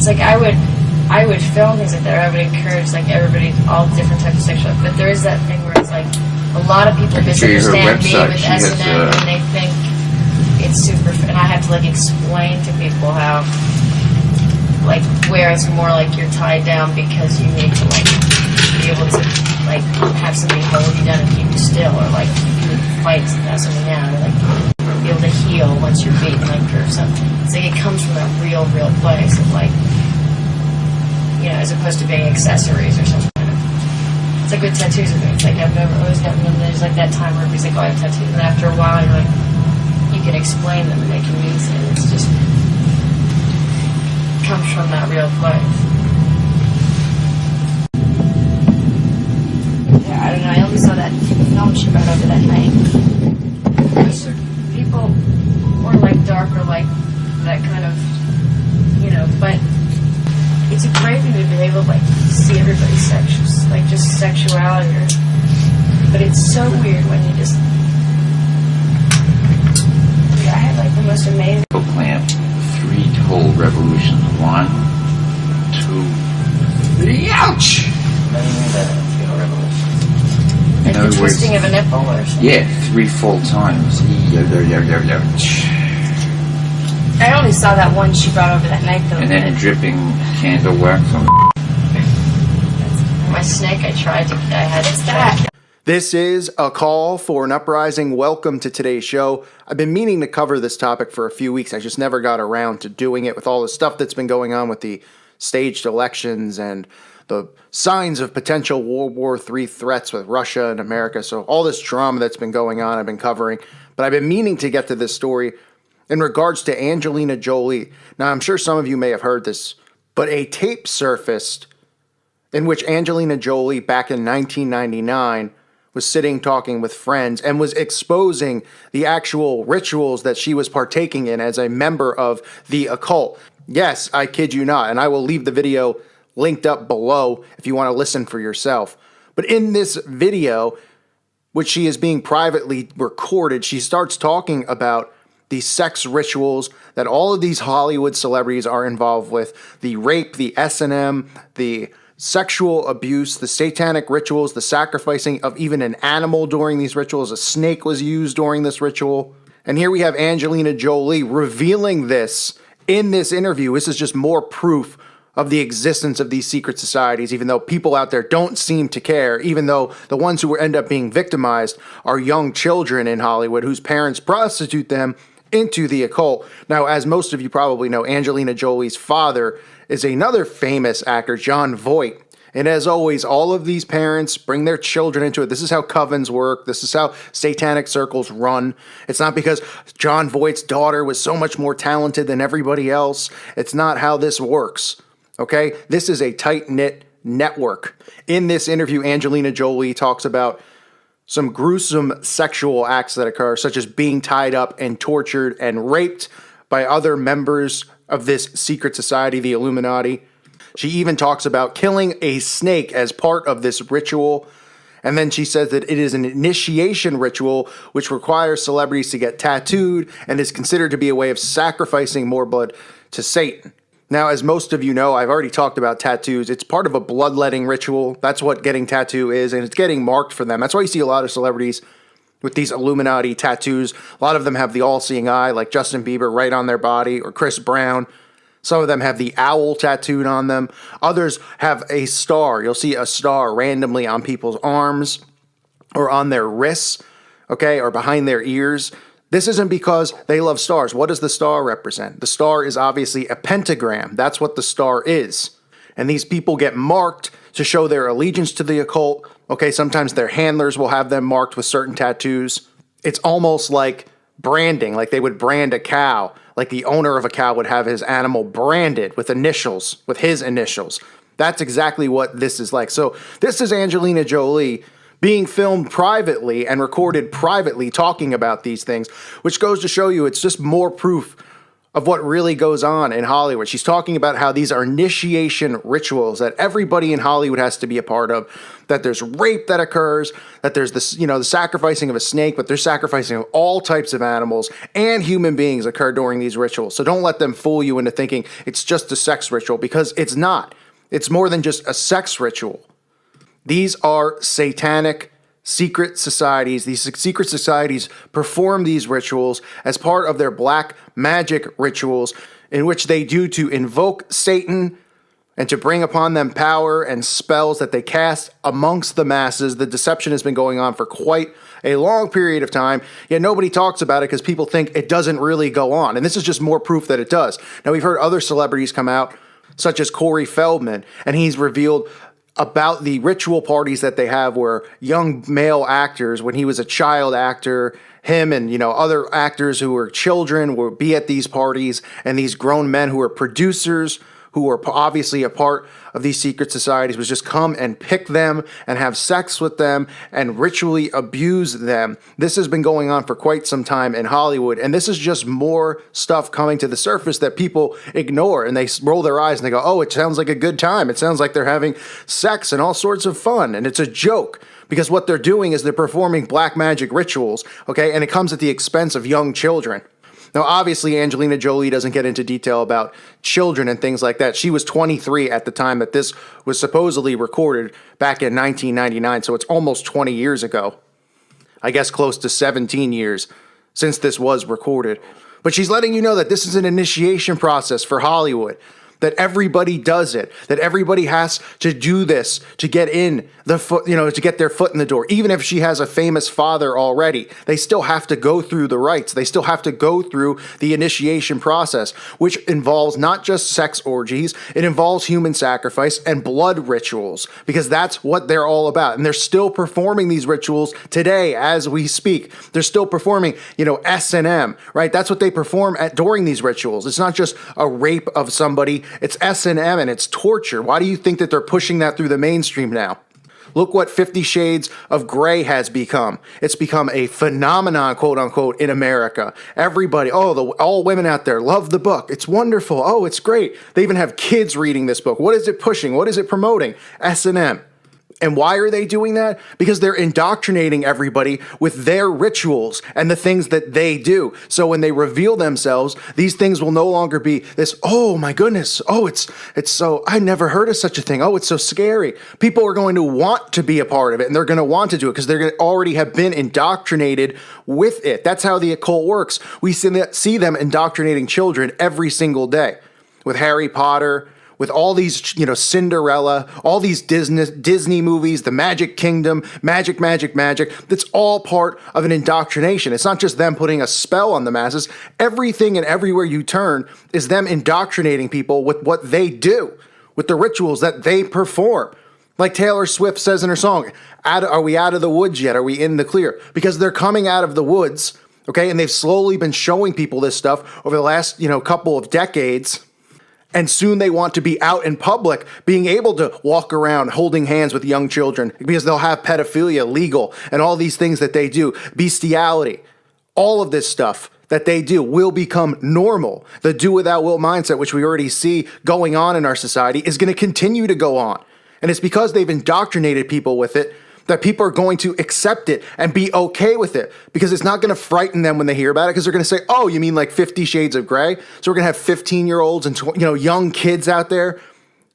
it's like I would film things like that. I would encourage like everybody, all different types of sexuality. But there is that thing where it's like a lot of people misunderstand me with S&M, and they think it's super. And I have to like explain to people how, like, where it's more like you're tied down because you need to like be able to like have somebody hold you down and keep you still, or like you would fight to have something down, or like be able to heal once you're beaten, like, or something. It's like it comes from that real place of like, you know, as opposed to being accessories or something. It's like with tattoos with me. It's like I've always gotten them. There's like that time where everybody's like, oh, I have tattoos, and after a while you're like, you can explain them and they can mean something. It's just comes from that real place. Yeah, I don't know. I only saw that film she brought over that night. People were like darker, like that kind of, you know, but it's a great thing to be able to like see everybody's sexual, like just sexuality, but it's so weird when you just, I had like the most amazing plant 3 total revolutions. 1, 2, 3, ouch! Like the twisting of a nipple or something? Yeah, 3 full times. I only saw that one she brought over that night though. And then dripping candle wax on my snake. I had that. This is a call for an uprising. Welcome to today's show. I've been meaning to cover this topic for a few weeks. I just never got around to doing it with all the stuff that's been going on with the staged elections and the signs of potential World War III threats with Russia and America. So all this drama that's been going on, I've been covering. But I've been meaning to get to this story in regards to Angelina Jolie. Now, I'm sure some of you may have heard this, but a tape surfaced in which Angelina Jolie back in 1999 was sitting talking with friends and was exposing the actual rituals that she was partaking in as a member of the occult. Yes, I kid you not, and I will leave the video linked up below if you want to listen for yourself. But in this video, which she is being privately recorded, she starts talking about the sex rituals that all of these Hollywood celebrities are involved with, the rape, the S&M, the sexual abuse, the satanic rituals, the sacrificing of even an animal during these rituals. A snake was used during this ritual. And here we have Angelina Jolie revealing this in this interview. This is just more proof of the existence of these secret societies, even though people out there don't seem to care, even though the ones who end up being victimized are young children in Hollywood whose parents prostitute them into the occult. Now, as most of you probably know, Angelina Jolie's father is another famous actor, Jon Voight. And as always, all of these parents bring their children into it. This is how covens work. This is how satanic circles run. It's not because Jon Voight's daughter was so much more talented than everybody else. It's not how this works. Okay? This is a tight-knit network. In this interview, Angelina Jolie talks about some gruesome sexual acts that occur, such as being tied up and tortured and raped by other members of this secret society, the Illuminati. She even talks about killing a snake as part of this ritual. And then she says that it is an initiation ritual which requires celebrities to get tattooed and is considered to be a way of sacrificing more blood to Satan. Now, as most of you know, I've already talked about tattoos. It's part of a bloodletting ritual. That's what getting tattoo is, and it's getting marked for them. That's why you see a lot of celebrities with these Illuminati tattoos. A lot of them have the all-seeing eye, like Justin Bieber, right on their body, or Chris Brown. Some of them have the owl tattooed on them. Others have a star. You'll see a star randomly on people's arms or on their wrists, okay, or behind their ears. This isn't because they love stars. What does the star represent? The star is obviously a pentagram. That's what the star is. And these people get marked to show their allegiance to the occult. Okay, sometimes their handlers will have them marked with certain tattoos. It's almost like branding, like they would brand a cow. Like the owner of a cow would have his animal branded with initials, with his initials. That's exactly what this is like. So this is Angelina Jolie being filmed privately and recorded privately talking about these things, which goes to show you it's just more proof of what really goes on in Hollywood. She's talking about how these are initiation rituals that everybody in Hollywood has to be a part of, that there's rape that occurs, that there's this, the sacrificing of a snake, but there's sacrificing of all types of animals and human beings occur during these rituals. So don't let them fool you into thinking it's just a sex ritual, because it's not. It's more than just a sex ritual. These are satanic secret societies. These secret societies perform these rituals as part of their black magic rituals, in which they do to invoke Satan and to bring upon them power and spells that they cast amongst the masses. The deception has been going on for quite a long period of time, yet nobody talks about it because people think it doesn't really go on. And this is just more proof that it does. Now, we've heard other celebrities come out, such as Corey Feldman, and he's revealed about the ritual parties that they have where young male actors, when he was a child actor, him and, other actors who were children will be at these parties, and these grown men who are producers, who are obviously a part of these secret societies, would just come and pick them and have sex with them and ritually abuse them. This has been going on for quite some time in Hollywood, and this is just more stuff coming to the surface that people ignore, and they roll their eyes and they go, oh, it sounds like a good time. It sounds like they're having sex and all sorts of fun, and it's a joke. Because what they're doing is they're performing black magic rituals, okay? And it comes at the expense of young children. Now, obviously, Angelina Jolie doesn't get into detail about children and things like that. She was 23 at the time that this was supposedly recorded back in 1999, so it's almost 20 years ago. I guess close to 17 years since this was recorded. But she's letting you know that this is an initiation process for Hollywood, that everybody does it, that everybody has to do this to get in the foot, to get their foot in the door. Even if she has a famous father already, they still have to go through the rites. They still have to go through the initiation process, which involves not just sex orgies, it involves human sacrifice and blood rituals, because that's what they're all about. And they're still performing these rituals today as we speak. They're still performing, S&M, right? That's what they perform during these rituals. It's not just a rape of somebody. It's S&M and it's torture. Why do you think that they're pushing that through the mainstream now? Look what 50 Shades of Grey has become. It's become a phenomenon, quote unquote, in America. Everybody, all women out there love the book. It's wonderful. Oh, it's great. They even have kids reading this book. What is it pushing? What is it promoting? S&M. And why are they doing that? Because they're indoctrinating everybody with their rituals and the things that they do. So when they reveal themselves, these things will no longer be this, oh my goodness, oh, it's so, I never heard of such a thing. Oh, it's so scary. People are going to want to be a part of it, and they're going to want to do it because they're going to already have been indoctrinated with it. That's how the occult works. We see them indoctrinating children every single day with Harry Potter, with all these, Cinderella, all these Disney movies, the Magic Kingdom, magic. That's all part of an indoctrination. It's not just them putting a spell on the masses. Everything and everywhere you turn is them indoctrinating people with what they do, with the rituals that they perform. Like Taylor Swift says in her song, are we out of the woods yet? Are we in the clear? Because they're coming out of the woods, okay? And they've slowly been showing people this stuff over the last, couple of decades. And soon they want to be out in public, being able to walk around holding hands with young children, because they'll have pedophilia legal and all these things that they do, bestiality, all of this stuff that they do will become normal. The do without will mindset, which we already see going on in our society, is going to continue to go on. And it's because they've indoctrinated people with it that people are going to accept it and be okay with it, because it's not going to frighten them when they hear about it, because they're going to say, oh, you mean like 50 Shades of Grey? So we're going to have 15-year-olds and young kids out there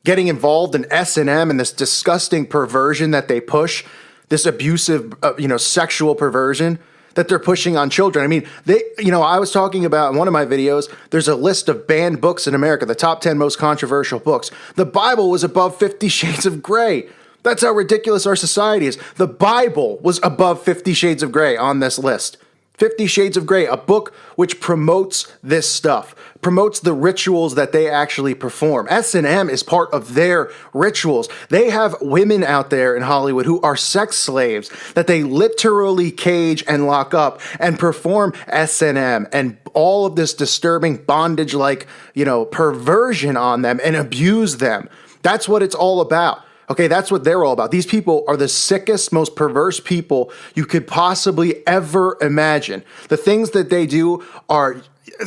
getting involved in S&M and this disgusting perversion that they push, this abusive, sexual perversion that they're pushing on children. I mean, I was talking about in one of my videos, there's a list of banned books in America, the top 10 most controversial books. The Bible was above 50 Shades of Grey. That's how ridiculous our society is. The Bible was above 50 Shades of Grey on this list. 50 Shades of Grey, a book which promotes this stuff, promotes the rituals that they actually perform. S&M is part of their rituals. They have women out there in Hollywood who are sex slaves that they literally cage and lock up and perform S&M and all of this disturbing bondage-like, perversion on them and abuse them. That's what it's all about. Okay, that's what they're all about. These people are the sickest, most perverse people you could possibly ever imagine. The things that they do are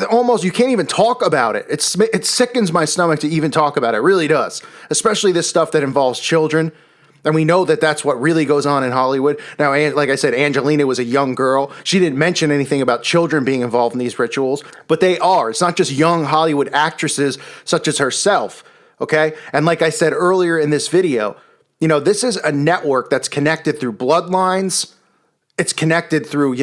almost, you can't even talk about it. It sickens my stomach to even talk about it. It really does. Especially this stuff that involves children. And we know that that's what really goes on in Hollywood. Now, like I said, Angelina was a young girl. She didn't mention anything about children being involved in these rituals, but they are. It's not just young Hollywood actresses such as herself, okay? And like I said earlier in this video, this is a network that's connected through bloodlines. It's connected through,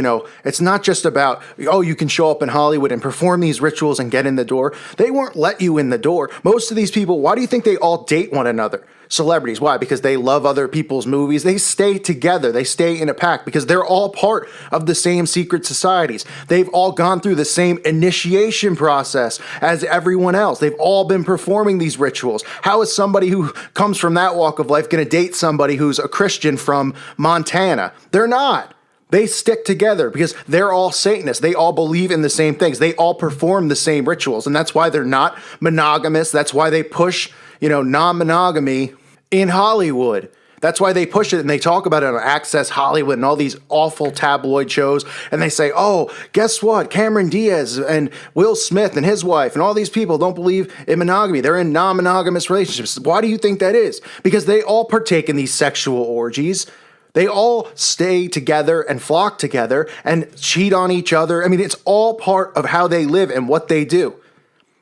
it's not just about, you can show up in Hollywood and perform these rituals and get in the door. They won't let you in the door. Most of these people, why do you think they all date one another? Celebrities. Why? Because they love other people's movies. They stay together. They stay in a pack because they're all part of the same secret societies. They've all gone through the same initiation process as everyone else. They've all been performing these rituals. How is somebody who comes from that walk of life going to date somebody who's a Christian from Montana? They're not. They stick together because they're all Satanists. They all believe in the same things. They all perform the same rituals. And that's why they're not monogamous. That's why they push, non-monogamy in Hollywood. That's why they push it and they talk about it on Access Hollywood and all these awful tabloid shows. And they say, oh, guess what? Cameron Diaz and Will Smith and his wife and all these people don't believe in monogamy. They're in non-monogamous relationships. Why do you think that is? Because they all partake in these sexual orgies. They all stay together and flock together and cheat on each other. I mean, it's all part of how they live and what they do.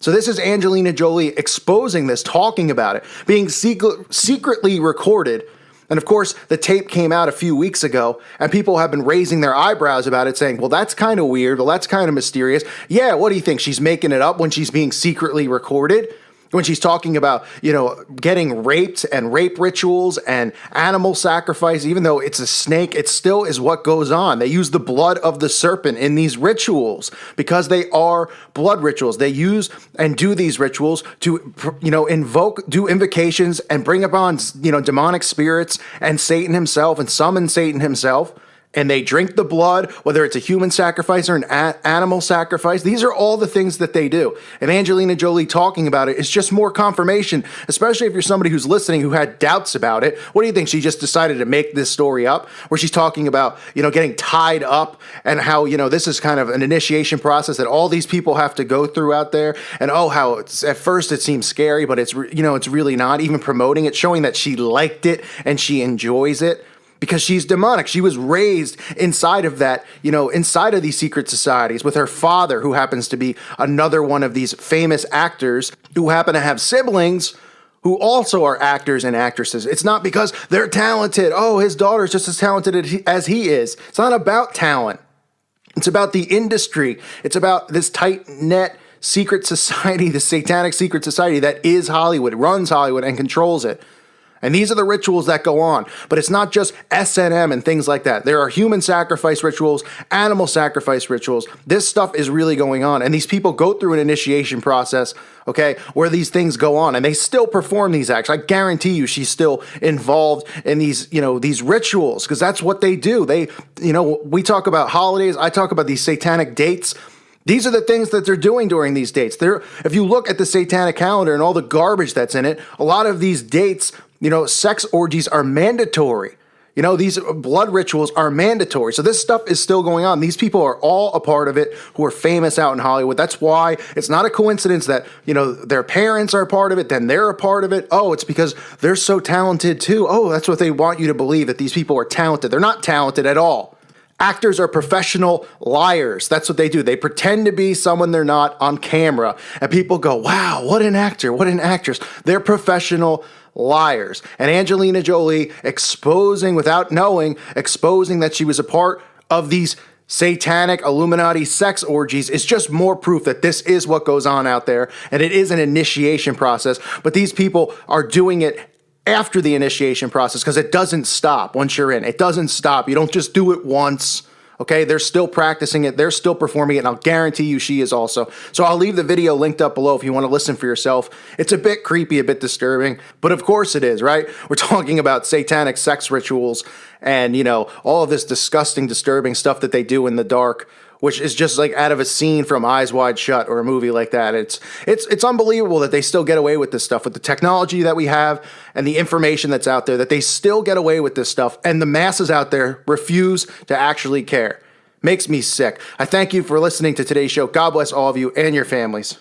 So this is Angelina Jolie exposing this, talking about it, being secretly recorded. And of course, the tape came out a few weeks ago, and people have been raising their eyebrows about it, saying, well, that's kind of weird. Well, that's kind of mysterious. Yeah, what do you think? She's making it up when she's being secretly recorded? When she's talking about, getting raped and rape rituals and animal sacrifice, even though it's a snake, it still is what goes on. They use the blood of the serpent in these rituals because they are blood rituals. They use and do these rituals to, do invocations and bring upon, demonic spirits and Satan himself and summon Satan himself. And they drink the blood, whether it's a human sacrifice or an animal sacrifice. These are all the things that they do. And Angelina Jolie talking about it is just more confirmation, especially if you're somebody who's listening who had doubts about it. What do you think? She just decided to make this story up where she's talking about, getting tied up and how, this is kind of an initiation process that all these people have to go through out there. And how it's, at first it seems scary, but it's really not. Even promoting it, showing that she liked it and she enjoys it. Because she's demonic. She was raised inside of that, inside of these secret societies with her father, who happens to be another one of these famous actors who happen to have siblings who also are actors and actresses. It's not because they're talented. Oh, his daughter's just as talented as he is. It's not about talent. It's about the industry. It's about this tight-knit secret society, the satanic secret society that is Hollywood, runs Hollywood and controls it. And these are the rituals that go on. But it's not just S&M and things like that. There are human sacrifice rituals, animal sacrifice rituals. This stuff is really going on. And these people go through an initiation process, okay, where these things go on. And they still perform these acts. I guarantee you she's still involved in these, these rituals. Because that's what they do. They, we talk about holidays. I talk about these satanic dates. These are the things that they're doing during these dates. If you look at the satanic calendar and all the garbage that's in it, a lot of these dates, sex orgies are mandatory. These blood rituals are mandatory. So this stuff is still going on. These people are all a part of it who are famous out in Hollywood. That's why it's not a coincidence that, their parents are a part of it, then they're a part of it. Oh, it's because they're so talented too. Oh, that's what they want you to believe, that these people are talented. They're not talented at all. Actors are professional liars. That's what they do. They pretend to be someone they're not on camera. And people go, wow, what an actor, what an actress. They're professional liars. And Angelina Jolie exposing, without knowing, exposing that she was a part of these satanic Illuminati sex orgies is just more proof that this is what goes on out there. And it is an initiation process. But these people are doing it after the initiation process, because it doesn't stop once you're in. It doesn't stop. You don't just do it once. Okay, they're still practicing it. They're still performing it. And I'll guarantee you she is also. So I'll leave the video linked up below if you want to listen for yourself. It's a bit creepy, a bit disturbing, but of course it is, right? We're talking about satanic sex rituals and, all of this disgusting, disturbing stuff that they do in the dark, which is just like out of a scene from Eyes Wide Shut or a movie like that. It's unbelievable that they still get away with this stuff with the technology that we have and the information that's out there, that they still get away with this stuff and the masses out there refuse to actually care. Makes me sick. I thank you for listening to today's show. God bless all of you and your families.